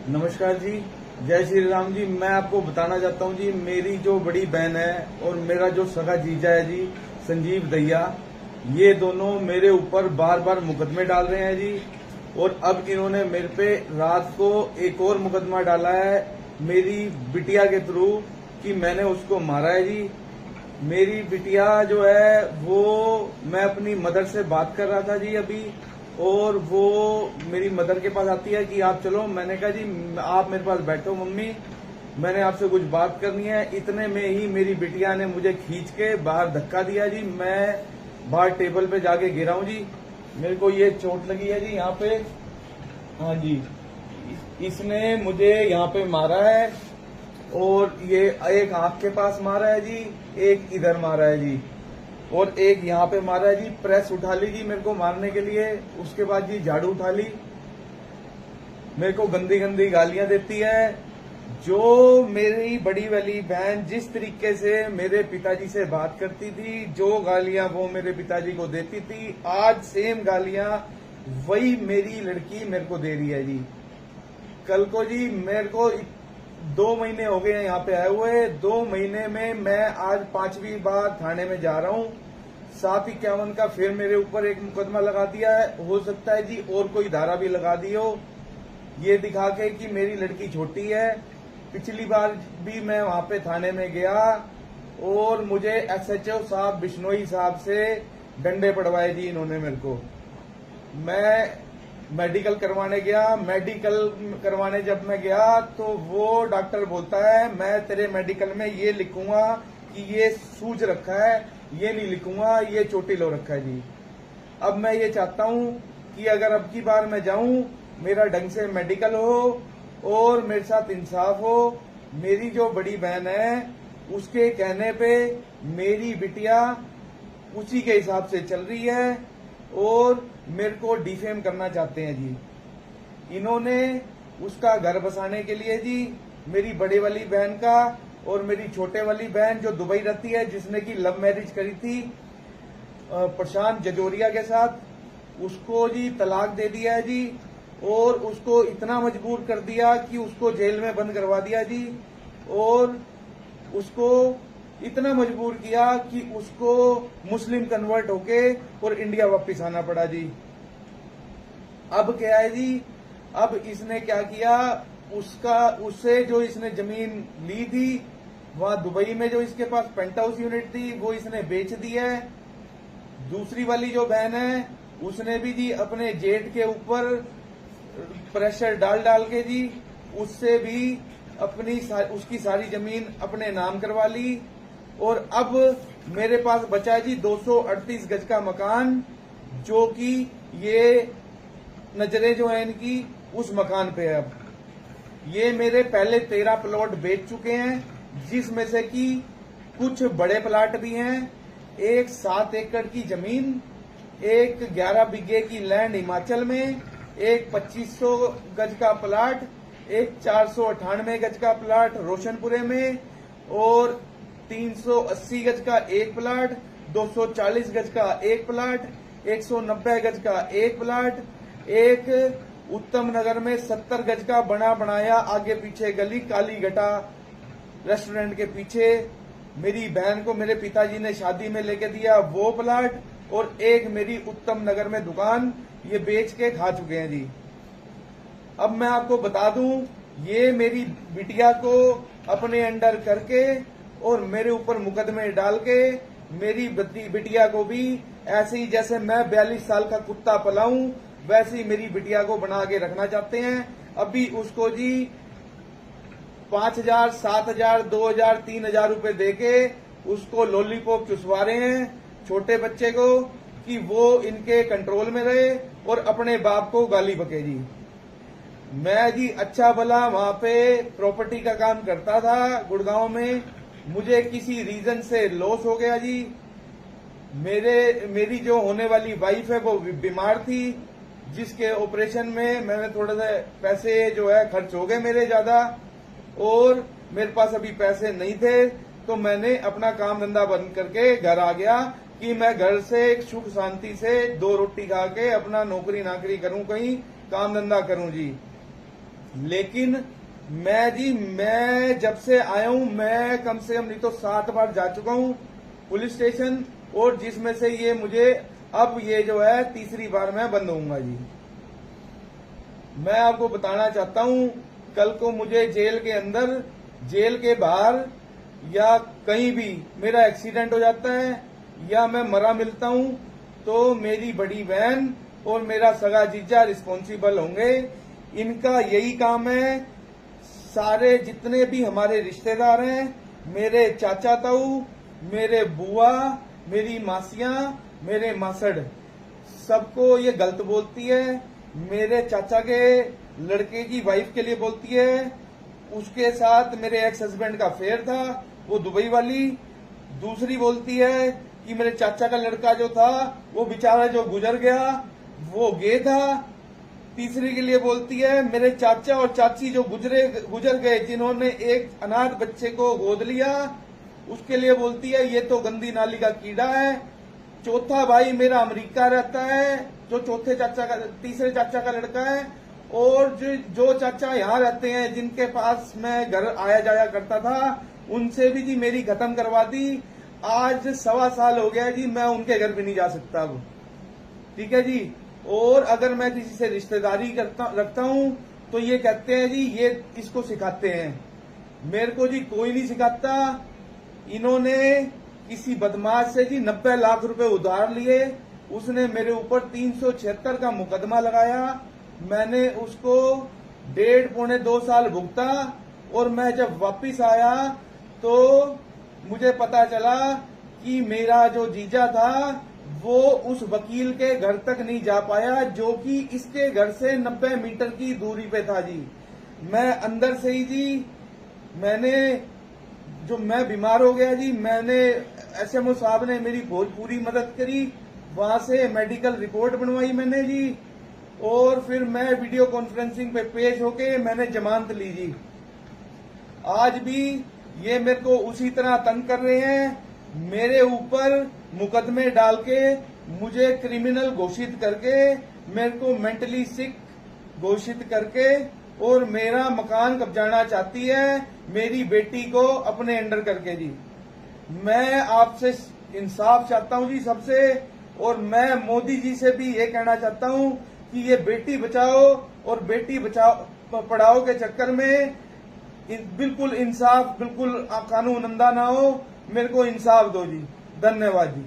नमस्कार जी। जय श्री राम जी। मैं आपको बताना चाहता हूँ जी, मेरी जो बड़ी बहन है और मेरा जो सगा जीजा है जी, संजीव दहिया, ये दोनों मेरे ऊपर बार बार मुकदमे डाल रहे हैं जी। और अब इन्होंने मेरे पे रात को एक और मुकदमा डाला है मेरी बिटिया के थ्रू कि मैंने उसको मारा है जी। मेरी बिटिया जो है वो, मैं अपनी मदर से बात कर रहा था जी अभी, और वो मेरी मदर के पास आती है कि आप चलो। मैंने कहा जी आप मेरे पास बैठो मम्मी, मैंने आपसे कुछ बात करनी है। इतने में ही मेरी बिटिया ने मुझे खींच के बाहर धक्का दिया जी। मैं बाहर टेबल पे जाके गिरा हूं जी। मेरे को ये चोट लगी है जी यहाँ पे। हाँ जी, इसने मुझे यहाँ पे मारा है और ये एक आंख के पास मारा है जी, एक इधर मारा है जी, और एक यहाँ पे मारा है जी। प्रेस उठा ली जी मेरे को मारने के लिए। उसके बाद जी झाड़ू उठा ली। मेरे को गंदी गंदी गालियां देती है। जो मेरी बड़ी वाली बहन जिस तरीके से मेरे पिताजी से बात करती थी, जो गालियां वो मेरे पिताजी को देती थी, आज सेम गालियां वही मेरी लड़की मेरे को दे रही है जी। कल को जी मेरे को 2 महीने हो गए हैं यहाँ पे आए हुए। 2 महीने में मैं आज 5वीं बार थाने में जा रहा हूँ। 751 का फिर मेरे ऊपर एक मुकदमा लगा दिया है। हो सकता है जी और कोई धारा भी लगा दी हो, ये दिखा के कि मेरी लड़की छोटी है। पिछली बार भी मैं वहां पे थाने में गया और मुझे एसएचओ साहब बिश्नोई साहब से डंडे पड़वाए जी इन्होंने मेरे को। मैं मेडिकल करवाने गया। मेडिकल करवाने जब मैं गया तो वो डॉक्टर बोलता है मैं तेरे मेडिकल में ये लिखूंगा कि ये सूज रखा है, ये नहीं लिखूंगा ये चोटिल हो रखा है जी। अब मैं ये चाहता हूं कि अगर अब की बार मैं जाऊं, मेरा ढंग से मेडिकल हो और मेरे साथ इंसाफ हो। मेरी जो बड़ी बहन है उसके कहने पे मेरी बिटिया उसी के हिसाब से चल रही है और मेरे को डिफेम करना चाहते हैं जी। इन्होंने उसका घर बसाने के लिए जी मेरी बड़ी वाली बहन का और मेरी छोटे वाली बहन जो दुबई रहती है, जिसने की लव मैरिज करी थी प्रशांत जजोरिया के साथ, उसको जी तलाक दे दिया है जी। और उसको इतना मजबूर कर दिया कि उसको जेल में बंद करवा दिया जी। और उसको इतना मजबूर किया कि उसको मुस्लिम कन्वर्ट होके और इंडिया वापस आना पड़ा जी। अब क्या है जी, अब इसने क्या किया, उससे जो इसने जमीन ली थी वहां दुबई में, जो इसके पास पेंट हाउस यूनिट थी, वो इसने बेच दी है। दूसरी वाली जो बहन है उसने भी जी अपने जेठ के ऊपर प्रेशर डाल डाल के जी उससे भी उसकी सारी जमीन अपने नाम करवा ली। और अब मेरे पास बचा है जी 238 गज का मकान, जो कि ये नजरें जो है इनकी उस मकान पे है। अब ये मेरे पहले 13 प्लॉट बेच चुके हैं, जिसमें से कि कुछ बड़े प्लाट भी हैं। एक 7 एकड़ की जमीन, एक 11 बीघे की लैंड हिमाचल में, एक 2500 गज का प्लाट, एक 498 गज का प्लाट रोशनपुरे में, और 380 गज का एक प्लाट, 240 गज का एक प्लाट, 190 गज का एक प्लाट, एक उत्तम नगर में 70 गज का बना बनाया आगे पीछे गली काली घटा रेस्टोरेंट के पीछे मेरी बहन को मेरे पिताजी ने शादी में लेके दिया वो प्लाट, और एक मेरी उत्तम नगर में दुकान, ये बेच के खा चुके हैं जी। अब मैं आपको बता दूं, ये मेरी बिटिया को अपने अंडर करके और मेरे ऊपर मुकदमे डाल के मेरी बिटिया को भी ऐसे ही, जैसे मैं 42 साल का कुत्ता पलाऊं, वैसे ही मेरी बिटिया को बना के रखना चाहते हैं। अभी उसको जी 5000, 7000, 2000, 3000 रुपए देके उसको लॉलीपॉप चुसवा रहे हैं छोटे बच्चे को, कि वो इनके कंट्रोल में रहे और अपने बाप को गाली बके जी। मैं जी अच्छा भला वहां पे प्रॉपर्टी का काम करता था गुड़गांव में, मुझे किसी रीजन से लॉस हो गया जी। मेरी जो होने वाली वाइफ है वो बीमार थी, जिसके ऑपरेशन में मैंने थोड़ा सा पैसे जो है खर्च हो गए मेरे ज्यादा, और मेरे पास अभी पैसे नहीं थे, तो मैंने अपना काम धंधा बंद करके घर आ गया कि मैं घर से सुख शांति से 2 रोटी खा के अपना नौकरी नाकरी करूं, कहीं काम धंधा करूं जी। लेकिन मैं जब से आया हूं, मैं कम से कम नहीं तो 7 बार जा चुका हूं पुलिस स्टेशन, और जिसमें से ये मुझे अब ये जो है तीसरी बार मैं बंद होऊंगा जी। मैं आपको बताना चाहता हूं, कल को मुझे जेल के अंदर, जेल के बाहर या कहीं भी मेरा एक्सीडेंट हो जाता है या मैं मरा मिलता हूं, तो मेरी बड़ी बहन और मेरा सगा जीजा रिस्पॉन्सिबल होंगे। इनका यही काम है। सारे जितने भी हमारे रिश्तेदार हैं, मेरे चाचा ताऊ, मेरे बुआ, मेरी मासियां, मेरे मासड़, सबको ये गलत बोलती है। मेरे चाचा के लड़के की वाइफ के लिए बोलती है, उसके साथ मेरे एक्स हस्बैंड का अफेयर था, वो दुबई वाली। दूसरी बोलती है कि मेरे चाचा का लड़का जो था वो बेचारा जो गुजर गया वो गे था। तीसरी के लिए बोलती है मेरे चाचा और चाची जो गुजर गए, जिन्होंने एक अनाथ बच्चे को गोद लिया, उसके लिए बोलती है ये तो गंदी नाली का कीड़ा है। चौथा भाई मेरा अमेरिका रहता है, जो तीसरे चाचा का लड़का है। और जो चाचा यहाँ रहते हैं, जिनके पास मैं घर आया जाया करता था, उनसे भी जी मेरी खत्म करवा दी। आज 1.25 साल हो गया जी, मैं उनके घर भी नहीं जा सकता अब। ठीक है जी। और अगर मैं किसी से रिश्तेदारी रखता हूं तो ये कहते हैं जी ये इसको सिखाते हैं। मेरे को जी कोई नहीं सिखाता। इन्होंने किसी बदमाश से जी 90 लाख रुपए उधार लिए, उसने मेरे ऊपर 376 का मुकदमा लगाया। मैंने उसको 1.5-2 साल भुगता, और मैं जब वापिस आया तो मुझे पता चला कि मेरा जो जीजा था वो उस वकील के घर तक नहीं जा पाया, जो कि इसके घर से 90 मीटर की दूरी पे था जी। मैं अंदर से ही जी, मैं बीमार हो गया जी। मैंने एसएमओ साहब ने मेरी बहुत पूरी मदद करी, वहां से मेडिकल रिपोर्ट बनवाई मैंने जी, और फिर मैं वीडियो कॉन्फ्रेंसिंग पे पेश होके मैंने जमानत ली जी। आज भी ये मेरे को उसी तरह तंग कर रहे हैं, मेरे ऊपर मुकदमे डाल के, मुझे क्रिमिनल घोषित करके, मेरे को मेंटली सिक घोषित करके, और मेरा मकान कब्जाना चाहती है, मेरी बेटी को अपने अंडर करके जी। मैं आपसे इंसाफ चाहता हूं जी सबसे, और मैं मोदी जी से भी ये कहना चाहता हूं कि ये बेटी बचाओ और बेटी पढ़ाओ के चक्कर में बिल्कुल इंसाफ, बिल्कुल कानून अंधा ना हो। मेरे को इंसाफ दो जी। धन्यवाद जी।